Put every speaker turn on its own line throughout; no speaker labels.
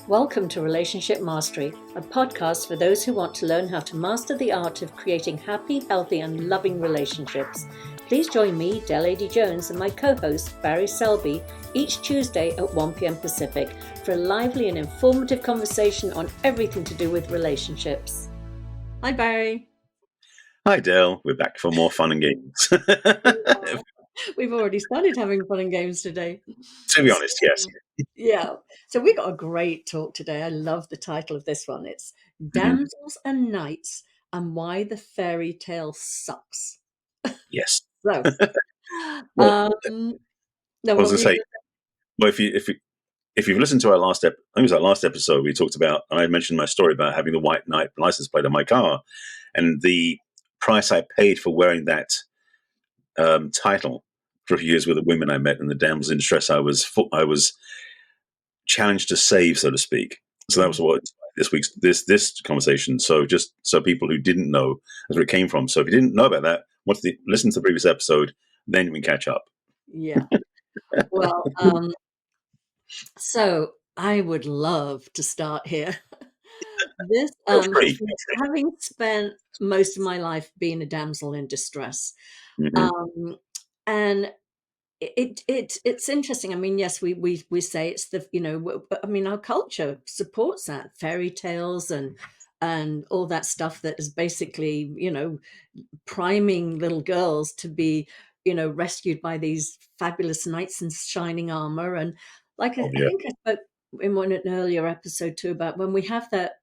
Welcome to Relationship Mastery, a podcast for those who want to learn how to master the art of creating happy, healthy, and loving relationships. Please join me, Adey-Jones, and my co-host, Barry Selby, each Tuesday at 1 p.m. Pacific for a lively and informative conversation on everything to do with relationships. Hi, Barry.
Hi, Dale. We're back for more fun and games.
We've already started having fun and games today.
To be honest, yes.
Yeah. So we got a great talk today. I love the title of this one. It's Damsels and Knights and Why the Fairy Tale Sucks.
Yes.
So,
Well,
no,
I was going to say, well, if you've listened to our last episode, I think it was our last episode, we talked about, and I mentioned my story about having the white knight license plate on my car, and the price I paid for wearing that title for a few years with the women I met in the Damsels in Distress. I was challenged to save, so to speak. So that was what this conversation. So just so people who didn't know, that's where it came from. So if you didn't know about that, listen to the previous episode, then we can catch up.
Yeah. Well, so I would love to start here. This, having spent most of my life being a damsel in distress, and it's interesting. I mean, yes, we say it's the but I mean, our culture supports that, fairy tales and all that stuff that is basically priming little girls to be rescued by these fabulous knights in shining armor. And like I think I spoke in an earlier episode too about when we have that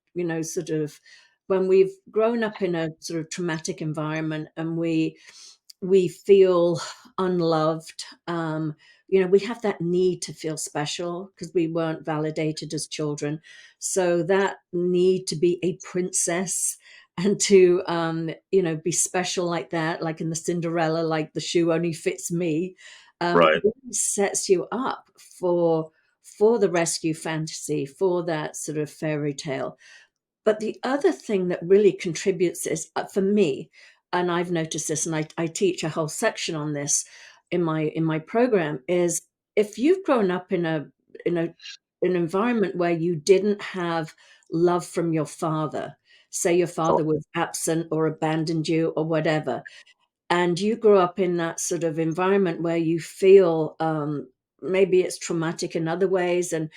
sort of when we've grown up in a sort of traumatic environment and we feel unloved. We have that need to feel special because we weren't validated as children. So that need to be a princess and to, be special like that, like in the Cinderella, like the shoe only fits me,
Right.
really sets you up for the rescue fantasy, for that sort of fairy tale. But the other thing that really contributes is, for me, and I've noticed this, and I teach a whole section on this in my program, is if you've grown up in an environment where you didn't have love from your father, say your father was absent or abandoned you or whatever, and you grew up in that sort of environment where you feel maybe it's traumatic in other ways. And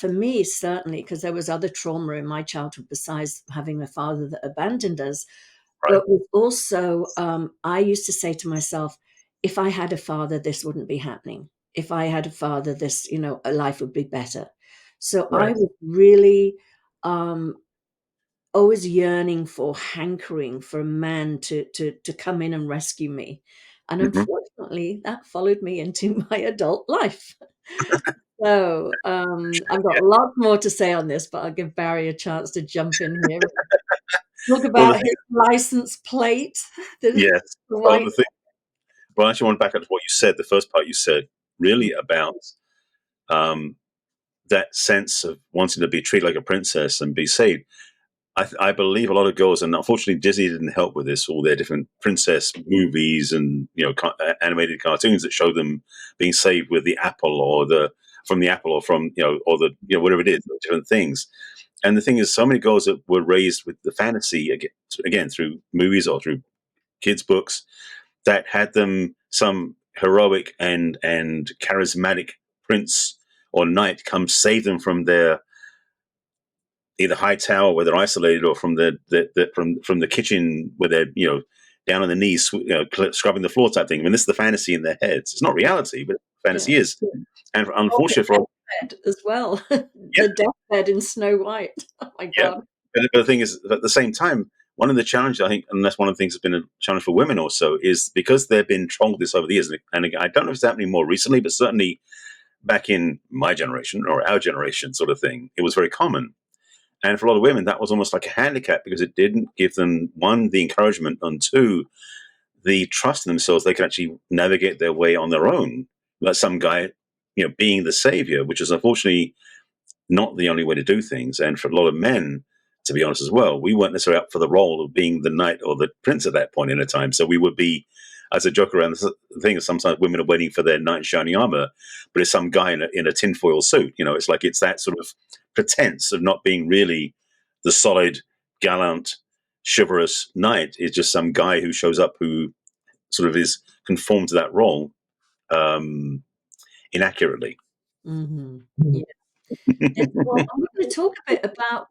for me, certainly, because there was other trauma in my childhood besides having a father that abandoned us.
Right.
But also, I used to say to myself, if I had a father, this wouldn't be happening. If I had a father, this, life would be better. So
Right.
I was really always yearning for, hankering for a man to come in and rescue me. And unfortunately, that followed me into my adult life. So I've got lots more to say on this, but I'll give Barry a chance to jump in here. Talk about his license plate.
Yes. Well, I actually want to back up to what you said, the first part you said, really about that sense of wanting to be treated like a princess and be saved. I believe a lot of girls, and unfortunately Disney didn't help with this, all their different princess movies and animated cartoons that show them being saved with the apple or from the apple or from or the whatever it is, different things. And the thing is, so many girls that were raised with the fantasy again through movies or through kids' books that had them some heroic and charismatic prince or knight come save them from their either high tower where they're isolated or from from the kitchen where they're down on the knees scrubbing the floor type thing. I mean, this is the fantasy in their heads. It's not reality, but fantasy is. And unfortunately for
as well, the deathbed in Snow White. Oh my God!
But the thing is, at the same time, one of the challenges I think, and that's one of the things that's been a challenge for women also, is because they've been told this over the years. And I don't know if it's happening more recently, but certainly back in my generation or our generation, sort of thing, it was very common. And for a lot of women, that was almost like a handicap because it didn't give them, one, the encouragement, and two, the trust in themselves. They could actually navigate their way on their own. Like some guy, being the savior, which is unfortunately not the only way to do things. And for a lot of men, to be honest as well, we weren't necessarily up for the role of being the knight or the prince at that point in a time. So we would be, as a joke around the thing, sometimes women are waiting for their knight in shining armor, but it's some guy in a tinfoil suit. It's like it's that sort of pretense of not being really the solid, gallant, chivalrous knight. Is just some guy who shows up who sort of is conformed to that role um, inaccurately.
Mm-hmm. Yeah. Well, I'm going to talk a bit about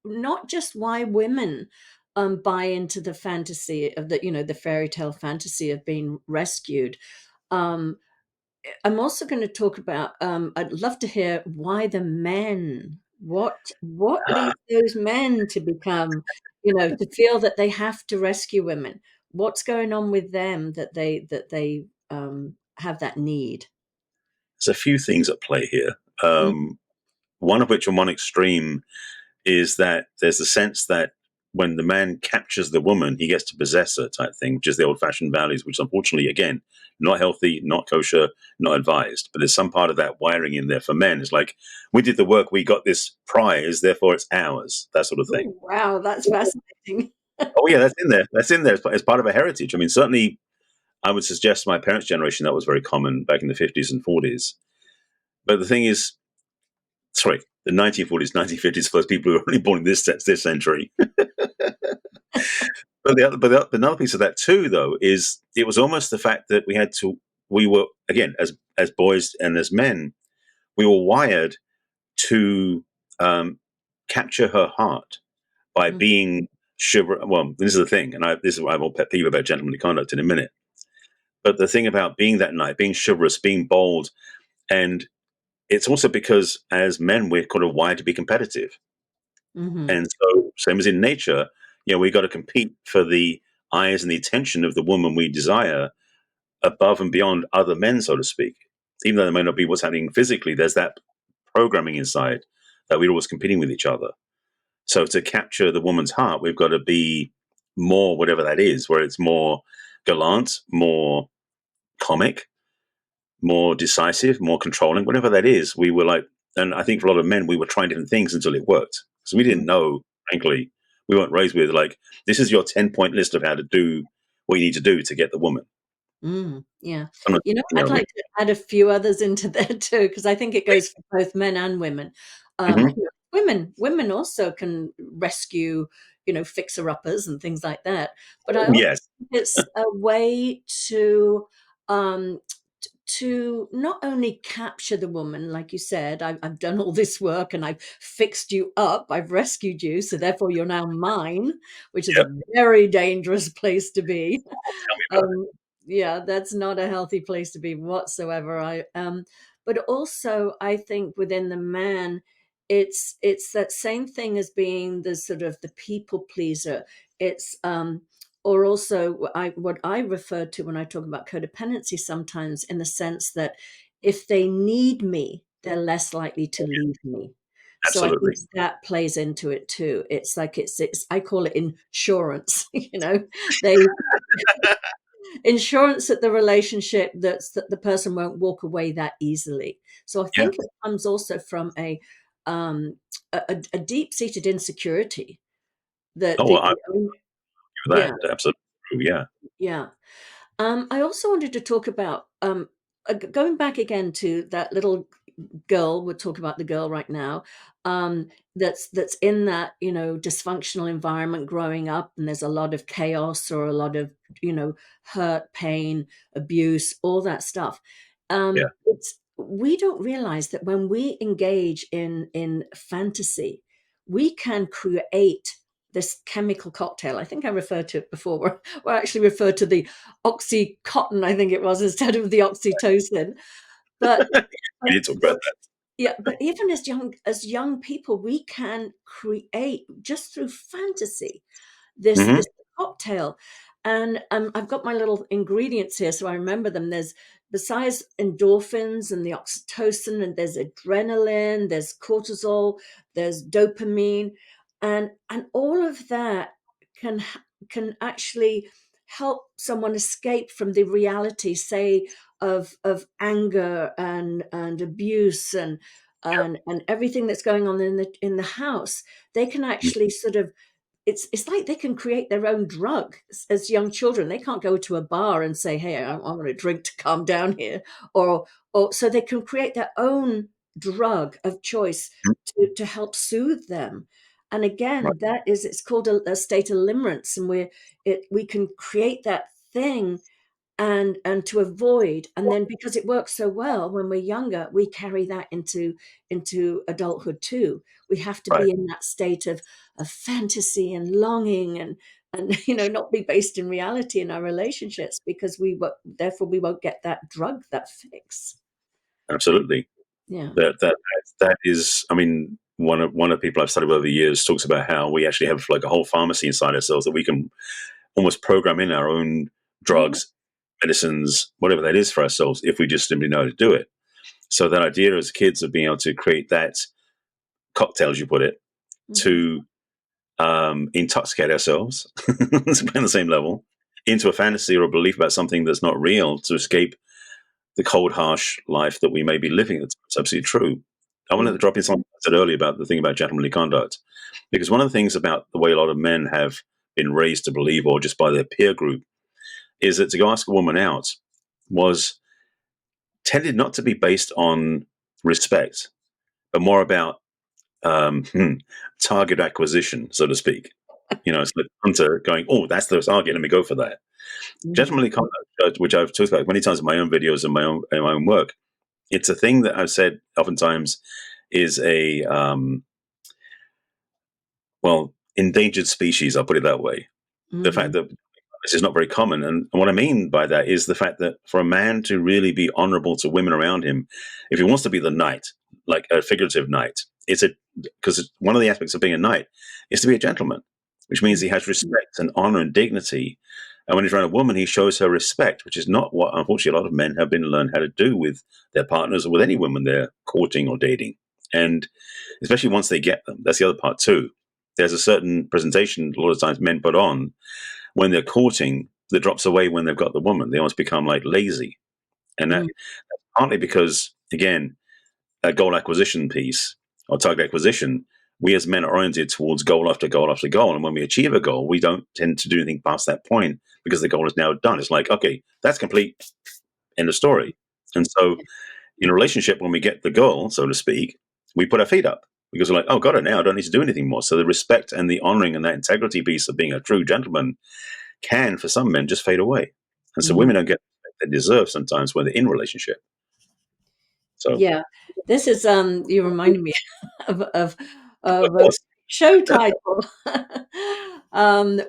not just why women buy into the fantasy of the fairy tale fantasy of being rescued. Um, I'm also going to talk about. I'd love to hear why the men. What leads those men to become, to feel that they have to rescue women? What's going on with them that they have that need?
There's a few things at play here.
Mm,
One of which, on one extreme, is that there's a sense that when the man captures the woman, he gets to possess her type thing, which is the old fashioned values, which unfortunately, again, not healthy, not kosher, not advised. But there's some part of that wiring in there for men. It's like, we did the work, we got this prize, therefore it's ours, that sort of thing.
oh, wow, that's fascinating.
Oh, yeah, that's in there. That's in there as part of a heritage. I mean, certainly, I would suggest my parents' generation, that was very common back in the 50s and 40s. But the thing is, sorry, the 1940s, 1950s for those people who were only born in this century. But another piece of that too, though, is it was almost the fact that we were, again, as boys and as men, we were wired to capture her heart by
Mm,
being chivalrous. Well, this is the thing, and this is why I will pet peeve about gentlemanly conduct in a minute. But the thing about being that knight, being chivalrous, being bold, and it's also because as men we're kind of wired to be competitive.
mhm,
And so, same as in nature, we got to compete for the eyes and the attention of the woman we desire above and beyond other men, so to speak. Even though there may not be what's happening physically, there's that programming inside that we're always competing with each other. So, to capture the woman's heart, we've got to be more, whatever that is, where it's more gallant, more comic, more decisive, more controlling, whatever that is. We were like, and I think for a lot of men, we were trying different things until it worked. So we
mm,
didn't know, frankly, we weren't raised with like, this is your 10-point list of how to do what you need to do to get the woman.
yeah.
I'm not,
I'd like to add a few others into there too, because I think it goes for both men and women.
mm-hmm.
Women also can rescue, fixer-uppers and things like that. But I also
Yes.
think it's a way um, to not only capture the woman, like you said, I've done all this work and I've fixed you up, I've rescued you, so therefore you're now mine, which is a
Yep.
very dangerous place to be.
Tell me about
Um, yeah, that's not a healthy place to be whatsoever. But also I think within the man, it's that same thing as being the sort of the people pleaser. It's or also what I refer to when I talk about codependency sometimes in the sense that if they need me, they're less likely to
it.
leave me. So I think
Absolutely.
that plays into it too. It's like it's I call it insurance, they insurance that the relationship that the person won't walk away that easily. So I
Yeah.
think it comes also from um, a deep-seated insecurity that
Oh, well,
the
I'm with
yeah,
that. Absolutely. Yeah.
yeah. I also wanted to talk about going back again to that little girl. We'll talk about the girl right now. That's in that dysfunctional environment growing up, and there's a lot of chaos or a lot of hurt, pain, abuse, all that stuff.
Yeah.
It's we don't realize that when we engage in fantasy, we can create this chemical cocktail. I think I referred to it before. Where I actually referred to the oxycontin, I think it was, instead of the oxytocin. But
We
but
need to talk about
yeah, but even as young people, we can create just through fantasy
that.
this
Mm-hmm.
cocktail. And I've got my little ingredients here, so I remember them. There's besides endorphins and the oxytocin, and there's adrenaline, there's cortisol, there's dopamine, and all of that can actually help someone escape from the reality, say, of anger and abuse and everything that's going on in the house. They can actually sort of it's like they can create their own drug as young children. They can't go to a bar and say, "Hey, I want a drink to calm down here," or so they can create their own. drug of choice to help soothe them. And
Right.
again, that is, it's called a state of limerence, and we can create that thing and to avoid, and then because it works so well when we're younger, we carry that into adulthood too. We have to
Right.
be in that state of fantasy and longing, and not be based in reality in our relationships, because therefore we won't get that drug, that fix.
Absolutely.
Yeah.
That is, I mean, one of the people I've studied over the years talks about how we actually have like a whole pharmacy inside ourselves that we can almost program in our own
Mm-hmm.
drugs, medicines, whatever that is for ourselves, if we just simply know how to do it. So that idea as kids of being able to create that cocktail, as you put it,
Mm-hmm.
to intoxicate ourselves on the same level into a fantasy or a belief about something that's not real to escape the cold, harsh life that we may be living. That's absolutely true. I wanted to drop in something I said earlier about the thing about gentlemanly conduct, because one of the things about the way a lot of men have been raised to believe, or just by their peer group, is that to go ask a woman out was tended not to be based on respect, but more about um, hmm, target acquisition, so to speak. It's like hunter going, oh, that's the target, let me go for that.
Mm-hmm.
Gentlemanly conduct, which I've talked about many times in my own videos and my own work, it's a thing that I've said oftentimes is a endangered species. I'll put it that way. The
Mm-hmm.
fact that this is not very common, and what I mean by that is the fact that for a man to really be honourable to women around him, if he wants to be the knight, like a figurative knight, it's a because one of the aspects of being a knight is to be a gentleman, which means he has respect and honour and dignity. And when he's around a woman, he shows her respect, which is not what, unfortunately, a lot of men have been learned how to do with their partners or with any women they're courting or dating. And especially once they get them, that's the other part too. There's a certain presentation a lot of times men put on when they're courting that drops away when they've got the woman. They almost become like lazy. And that's partly because, again, a goal acquisition piece or target acquisition, we as men are oriented towards goal after goal after goal. And when we achieve a goal, we don't tend to do anything past that point because the goal is now done. It's like, okay, that's complete. End of story. And so in a relationship, when we get the goal, so to speak, we put our feet up because we're like, oh, got it now. I don't need to do anything more. So the respect and the honoring and that integrity piece of being a true gentleman can, for some men, just fade away. And so
Mm-hmm.
women don't get what they deserve sometimes when they're in a relationship. So,
Yeah, this is you reminded me
of
of a
course,
show title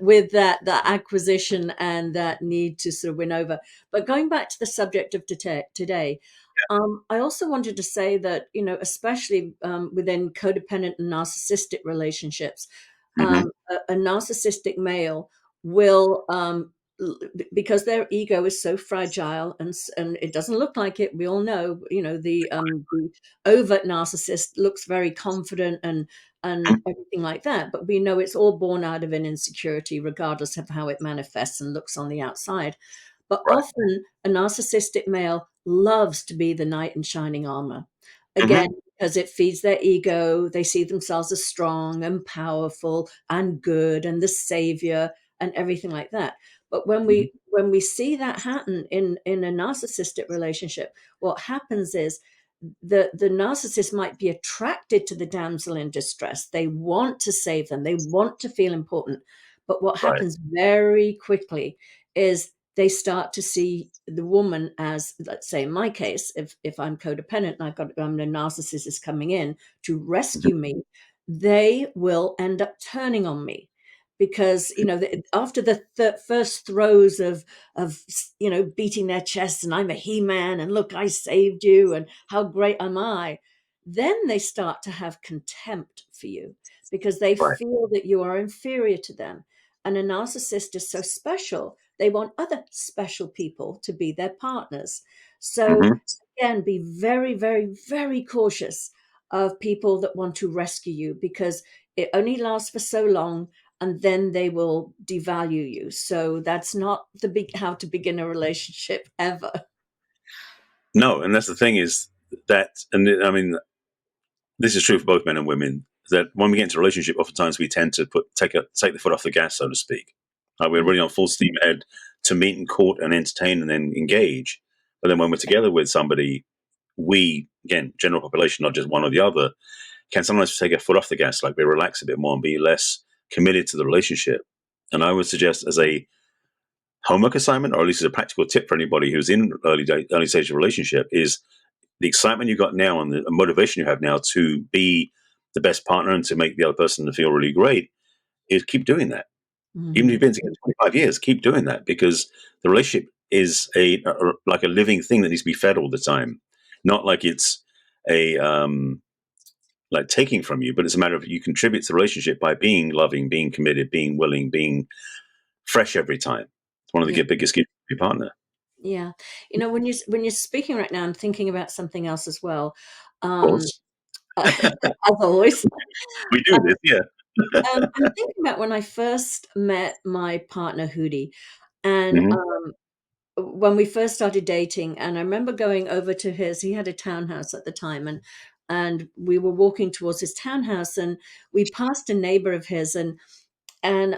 with that acquisition and that need to sort of win over. But going back to the subject of today, I also wanted to say that, especially within codependent and narcissistic relationships,
hmm
a narcissistic male will because their ego is so fragile, and it doesn't look like it. We all know, the overt narcissist looks very confident and everything like that, but we know it's all born out of an insecurity, regardless of how it manifests and looks on the outside. But
right.
often a narcissistic male loves to be the knight in shining armor. Again,
hmm
because it feeds their ego. They see themselves as strong and powerful and good and the savior and everything like that. But when
hmm
we see that happen in a narcissistic relationship, what happens is the narcissist might be attracted to the damsel in distress. They want to save them. They want to feel important. But what
Right.
happens very quickly is they start to see the woman as, let's say in my case, if I'm codependent and I'm the narcissist is coming in to
hmm
rescue me, they will end up turning on me because after the first throes of beating their chests and I'm a he-man and look, I saved you and how great am I, then they start to have contempt for you because they
Right.
feel that you are inferior to them. And a narcissist is so special, they want other special people to be their partners. So
hmm
again, be very, very, very cautious of people that want to rescue you because it only lasts for so long and then they will devalue you. So that's not how to begin a relationship ever.
No, and that's the thing is that, and I mean, this is true for both men and women. That when we get into a relationship, oftentimes we tend to take the foot off the gas, so to speak. We're really on full steam ahead to meet and court and entertain and then engage. But then when we're together with somebody, we, again, general population, not just one or the other, can sometimes take a foot off the gas, like we relax a bit more and be less committed to the relationship. And I would suggest as a homework assignment, or at least as a practical tip for anybody who's in early stage of relationship, is the excitement you got now and the motivation you have now to be the best partner and to make the other person feel really great is keep doing that. Even if
Mm-hmm.
you've been together 25 years, keep doing that, because the relationship is like a living thing that needs to be fed all the time, not like it's a like taking from you, but it's a matter of you contribute to the relationship by being loving, being committed, being willing, being fresh every time. It's one of
Yeah.
the biggest gifts of your partner.
Yeah. You know, when you're speaking right now, I'm thinking about something else as well.
Of
Um,
course,
as always.
we do this, yeah.
I'm thinking about when I first met my partner, Hootie, and
Hmm.
when we first started dating, and I remember going over to his. He had a townhouse at the time, and we were walking towards his townhouse, and we passed a neighbor of his, and and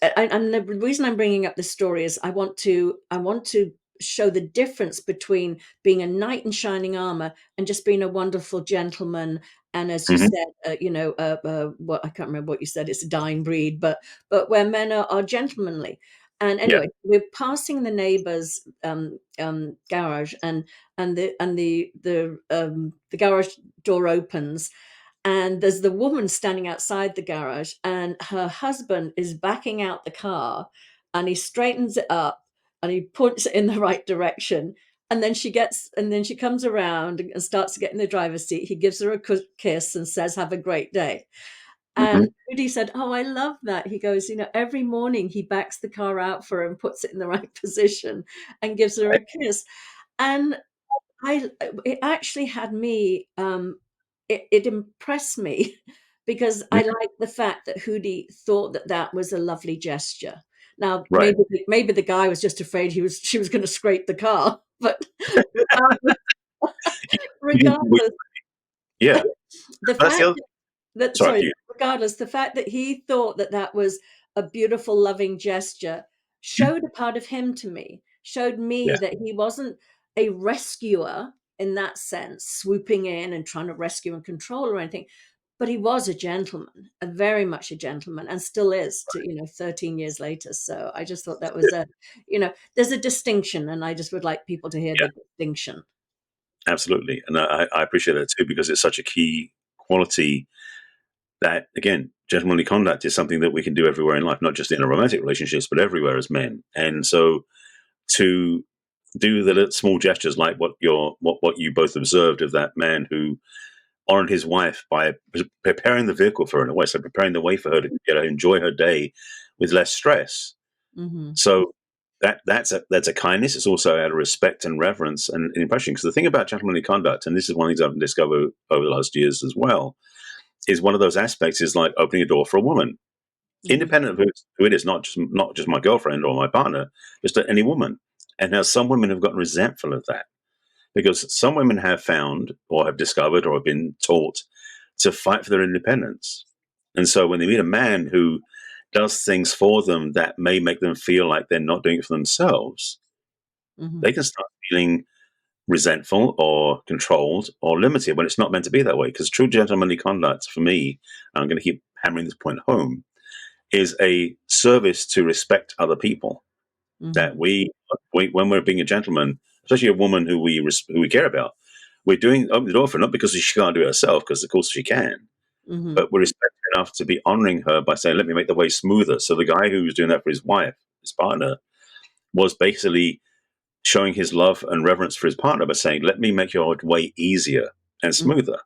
the reason I'm bringing up this story is I want to show the difference between being a knight in shining armor and just being a wonderful gentleman. And as you
Hmm.
said, what I can't remember what you said. It's a dying breed, but where men are gentlemanly. And
Yeah.
anyway, we're passing the neighbor's garage, and the garage door opens, and there's the woman standing outside the garage, and her husband is backing out the car, and he straightens it up and he points it in the right direction, and then she comes around and starts to get in the driver's seat. He gives her a kiss and says, "Have a great day."
Hmm.
And Rudy said, "Oh, I love that." He goes, every morning he backs the car out for her and puts it in the right position and gives her a kiss. And I it actually had me, it impressed me because I liked the fact that Hootie thought that that was a lovely gesture. Now,
Right.
maybe the guy was just afraid she was gonna scrape the car, but regardless regardless,
Yeah.
the
That's the
fact
other.
that
Sorry,
sorry,
you.
regardless, the fact that he thought that that was a beautiful, loving gesture showed a part of him to me, showed me
Yeah.
that he wasn't a rescuer in that sense, swooping in and trying to rescue and control or anything, but he was a gentleman, a very much a gentleman, and still is to, 13 years later. So I just thought that was there's a distinction, and I just would like people to hear
Yeah.
the distinction.
Absolutely. And I appreciate that too, because it's such a key quality that, again, gentlemanly conduct is something that we can do everywhere in life, not just in a romantic relationships, but everywhere as men. And so to do the little small gestures like what you both observed of that man who honored his wife by preparing the vehicle for her in a way, so preparing the way for her to get to enjoy her day with less stress.
Hmm.
So that's a kindness. It's also out of respect and reverence and impression. Because the thing about gentlemanly conduct, and this is one of the things I've discovered over the last years as well, is one of those aspects is like opening a door for a woman,
Hmm.
independent of who it is, not just my girlfriend or my partner, just any woman. And now some women have gotten resentful of that because some women have found or have discovered or have been taught to fight for their independence. And so when they meet a man who does things for them that may make them feel like they're not doing it for themselves,
Hmm.
they can start feeling resentful or controlled or limited when it's not meant to be that way. Because true gentlemanly conduct, for me, and I'm going to keep hammering this point home, is a service to respect other people. That
Hmm.
when we're being a gentleman, especially a woman who we care about, we're doing open the door for her, not because she can't do it herself, because of course she can,
Hmm.
but we're respectful enough to be honoring her by saying, "Let me make the way smoother." So the guy who was doing that for his wife, his partner, was basically showing his love and reverence for his partner by saying, "Let me make your way easier and
Hmm.
smoother."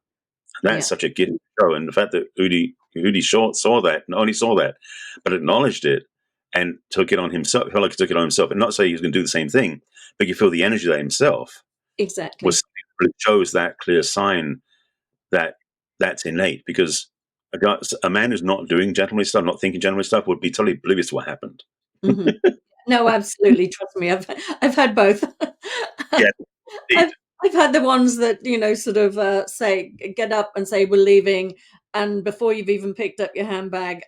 Yeah.
That's such a gift to show. And the fact that Udi Short saw that, not only saw that, but acknowledged it and took it on himself, felt like he took it on himself, and not say he was going to do the same thing, but you feel the energy of that himself was
Exactly.
something that really shows that clear sign that that's innate. Because a man who's not doing gentlemanly stuff, not thinking gentlemanly stuff, would be totally oblivious to what happened.
Mhm. No, absolutely, trust me, I've had both.
Yeah, indeed.
I've I've had the ones that, sort of, say get up and say, "We're leaving," and before you've even picked up your handbag,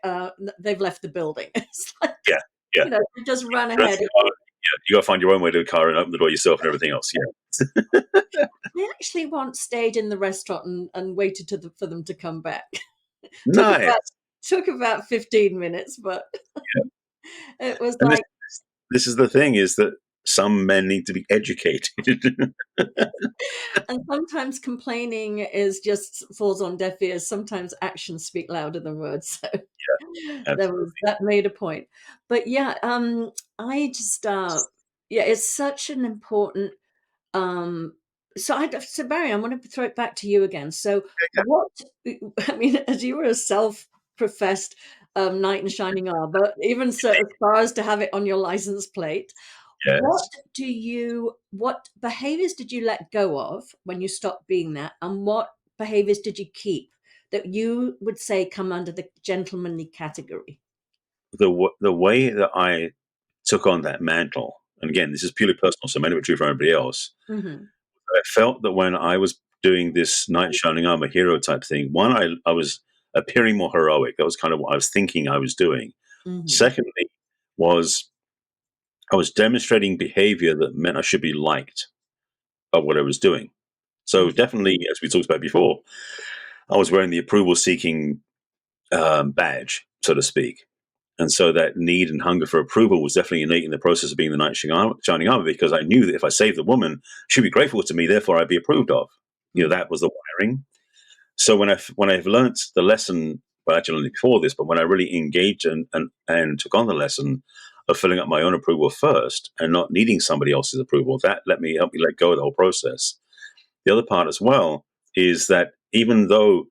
they've left the building. It's like,
Yeah, yeah.
they just run
Dress
ahead.
code. You got to find your own way to the car and open the door yourself and everything else. Yeah.
I actually once stayed in the restaurant and waited for them to come back. took
Nice.
about took about 15 minutes, but it was
And
like,
this is the thing, is that some men need to be educated.
and sometimes complaining is just falls on deaf ears. Sometimes actions speak louder than words. So
Absolutely.
that made a point. But yeah, I just yeah, it's such an important um so Barry, I want to throw it back to you again. So what, I mean, as you were a self-professed knight in shining armor, even so as far as to have it on your license plate,
Yes.
what behaviors did you let go of when you stopped being that, and what behaviors did you keep that you would say come under the gentlemanly category?
The way that I took on that mantle, and again, this is purely personal, so many of it true for everybody else.
Hmm.
I felt that when I was doing this knight in shining armor hero type thing, one, I was appearing more heroic. That was kind of what I was thinking I was doing.
Hmm.
Secondly, was I was demonstrating behavior that meant I should be liked of what I was doing. So definitely, as we talked about before, I was wearing the approval seeking badge, so to speak. And so that need and hunger for approval was definitely innate in the process of being the knight shining armor, because I knew that if I saved the woman, she'd be grateful to me, therefore I'd be approved of. That was the wiring. So when I've learnt the lesson, well, actually only before this, but when I really engaged and took on the lesson of filling up my own approval first and not needing somebody else's approval, that help me let go of the whole process. The other part as well is that even though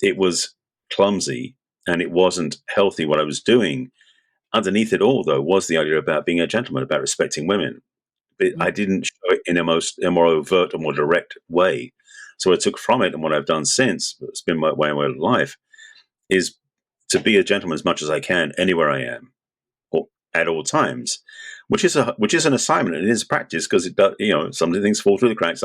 it was clumsy and it wasn't healthy what I was doing, underneath it all, though, was the idea about being a gentleman, about respecting women. But I didn't show it in a more overt or more direct way. So what I took from it, and what I've done since, it's been my way of life, is to be a gentleman as much as I can anywhere I am, or at all times, which is an assignment and it is practice, because it does, some of the things fall through the cracks.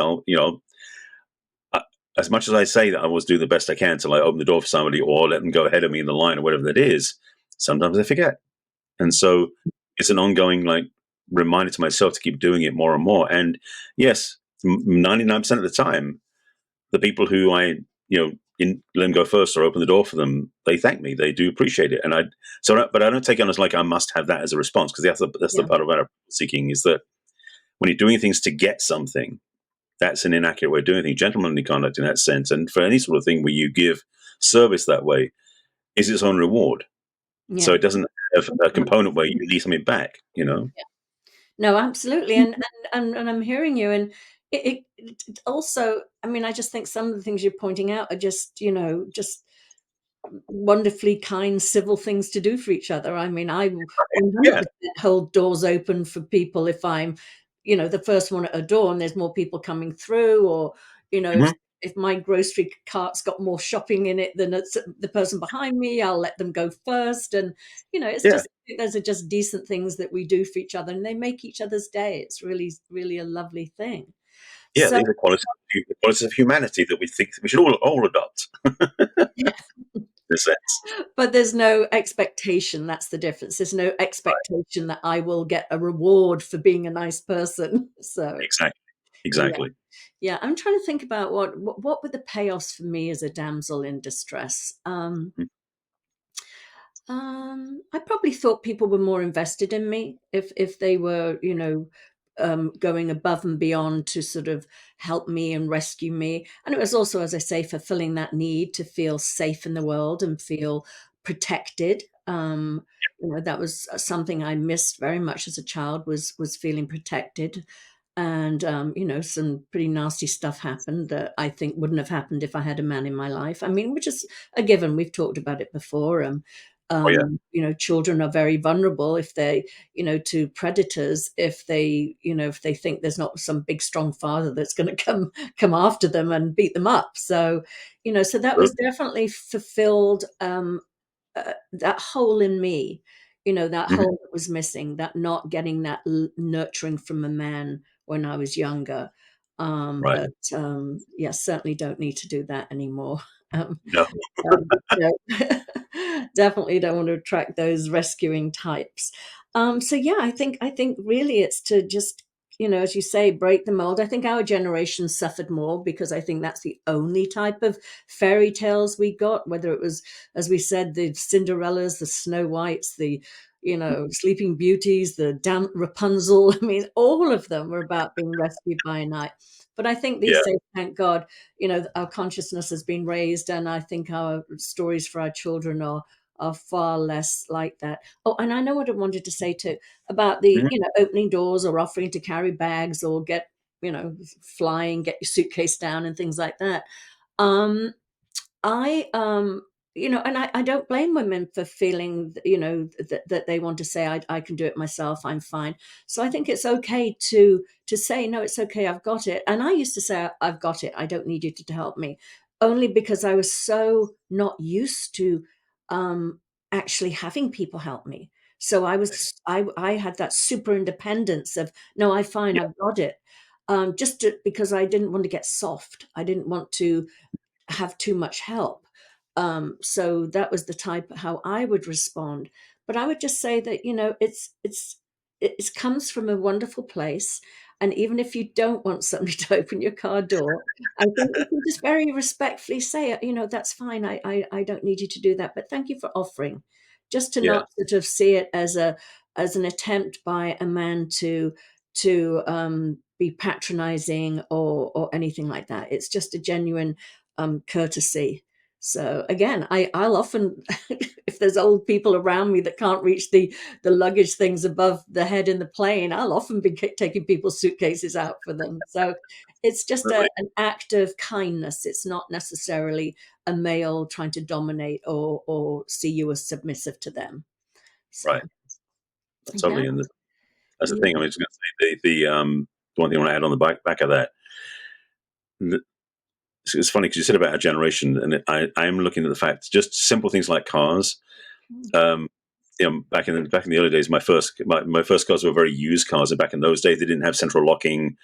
As much as I say that I always do the best I can till I open the door for somebody or let them go ahead of me in the line or whatever that is, sometimes I forget. And so it's an ongoing reminder to myself to keep doing it more and more. And yes, 99% of the time, the people who I let them go first or open the door for them, they thank me. They do appreciate it. But I don't take it on as like I must have that as a response, because that's the
Yeah.
part of our seeking, is that when you're doing things to get something, that's an inaccurate way of doing things. Gentlemanly conduct in that sense, and for any sort of thing where you give service that way, is its own reward. So
Yeah.
it doesn't have a component where you need something back.
No, absolutely, and I'm hearing you, and it also, I mean, I just think some of the things you're pointing out are just, just wonderfully kind, civil things to do for each other. I mean, I will
Yeah.
100% hold doors open for people if I'm, the first one at a door and there's more people coming through, or,
Mhm.
if my grocery cart's got more shopping in it than the person behind me, I'll let them go first. And, it's
Yeah.
just, those are just decent things that we do for each other, and they make each other's day. It's really, really a lovely thing.
Yeah.
So,
These are qualities of humanity that we think we should all adopt, in a sense.
but there's no expectation. That's the difference. There's no
Right.
expectation that I will get a reward for being a nice person. So
Exactly.
yeah,
Exactly.
yeah. I'm trying to think about what were the payoffs for me as a damsel in distress.
Mm.
I probably thought people were more invested in me if they were, going above and beyond to sort of help me and rescue me. And it was also, as I say, fulfilling that need to feel safe in the world and feel protected. That was something I missed very much as a child, was feeling protected. And some pretty nasty stuff happened that I think wouldn't have happened if I had a man in my life. I mean, which is a given. We've talked about it before.
Oh yeah.
Children are very vulnerable if they, to predators, if they think there's not some big strong father that's going to come after them and beat them up. So, so that
True.
was definitely fulfilled, that hole in me, that
Mhm.
hole that was missing, that not getting that nurturing from a man when I was younger.
Right.
But yeah, certainly don't need to do that anymore. Um,
No.
no. Definitely don't want to attract those rescuing types. So yeah, I think really it's to just, as you say, break the mold. I think our generation suffered more because I think that's the only type of fairy tales we got, whether it was, as we said, the Cinderellas, the Snow Whites, the Sleeping Beauties, the Rapunzel. I mean, all of them were about being rescued by a knight. But I think
Yeah.
these days, thank God, our consciousness has been raised, and I think our stories for our children are far less like that. Oh, and I know what I wanted to say too about the,
Mhm.
opening doors or offering to carry bags or flying, get your suitcase down and things like that. Um, I and I don't blame women for feeling that they want to say I can do it myself, I'm fine. So I think it's okay to say no, it's okay, I've got it. And I used to say I've got it, I don't need you to help me, only because I was so not used to um actually having people help me. So I had that super independence of no, I fine,
Yeah.
I've got it. Because I didn't want to get soft. I didn't want to have too much help. So that was the type how I would respond. But I would just say that it comes from a wonderful place. And even if you don't want somebody to open your car door, I think you can just very respectfully say, that's fine. I don't need you to do that, but thank you for offering. Just to
Yeah.
not sort of see it as an attempt by a man to be patronizing or anything like that. It's just a genuine courtesy. So again, I'll often, if there's old people around me that can't reach the luggage things above the head in the plane, I'll often be taking people's suitcases out for them. So it's just
Absolutely.
an act of kindness. It's not necessarily a male trying to dominate or see you as submissive to them. So
Right.
yeah,
Totally. And that's the
yeah,
thing. I was going to say the one thing I want to add on the back of that. It's funny because you said about a generation, and I am looking at the fact just simple things like cars. Um, back in the early days, my first cars were very used cars, and back in those days, they didn't have central locking.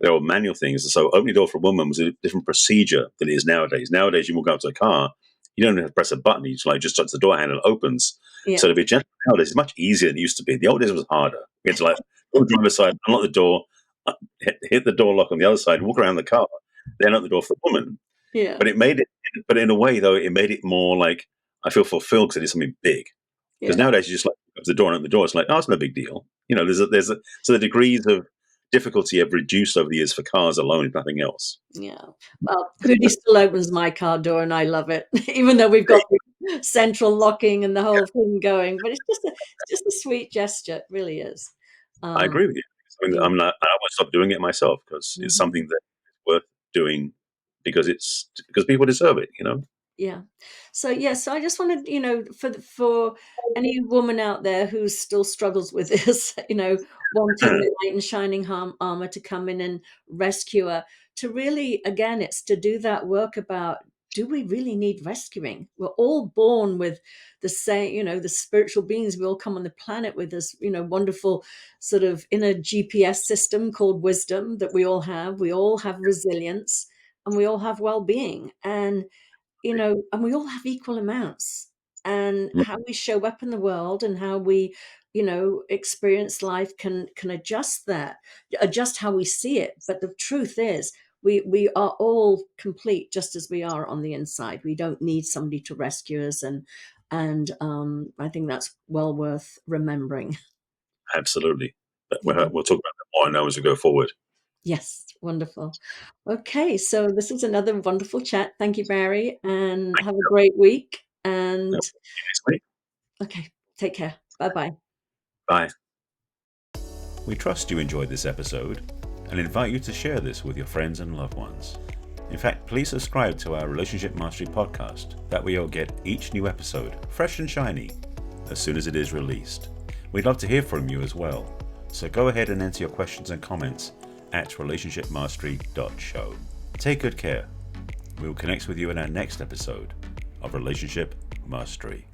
They were manual things, so opening the door for a woman was a different procedure than it is nowadays. Nowadays, you walk out to a car, you don't have to press a button; you just touch the door handle, it opens.
yeah,
So to be gentle nowadays is much easier than it used to be. The old days was harder. You had to go to the driver's side, unlock the door, hit the door lock on the other side, walk around the car, then open the door for the woman.
yeah,
But it made it, but in a way though, it made it more like I feel fulfilled because it is something big. Because
yeah.
nowadays you just up the door and open the door. It's like, oh, it's no big deal. So the degrees of difficulty have reduced over the years for cars alone, if nothing else.
Yeah. Well, Hootie still opens my car door and I love it, even though we've got the central locking and the whole thing going. But it's just a sweet gesture. It really is.
I
Um,
agree with you. I mean,
yeah.
I won't stop doing it myself because it's
Mhm.
something that is worth doing because people deserve it.
Yeah. So I just wanted, for any woman out there who still struggles with this, wanting the knight in shining armor to come in and rescue her, to really, again, it's to do that work about, do we really need rescuing? We're all born with the same, the spiritual beings. We all come on the planet with this, wonderful sort of inner GPS system called wisdom that we all have. We all have resilience and we all have well-being. And we all have equal amounts. And
Mm,
how we show up in the world and how we, experience life can adjust how we see it. But the truth is, we are all complete just as we are on the inside. We don't need somebody to rescue us, and I think that's well worth remembering.
absolutely. But
Yeah.
we'll talk about that more now as we go forward.
Yes, wonderful. Okay, so this is another wonderful chat. Thank you, Barry, and have a great week.
Yep.
And
Next week.
okay, take care. Bye bye.
Bye.
We trust you enjoyed this episode and invite you to share this with your friends and loved ones. In fact, please subscribe to our Relationship Mastery podcast. That way you'll get each new episode fresh and shiny as soon as it is released. We'd love to hear from you as well, so go ahead and enter your questions and comments at relationshipmastery.show. Take good care. We will connect with you in our next episode of Relationship Mastery.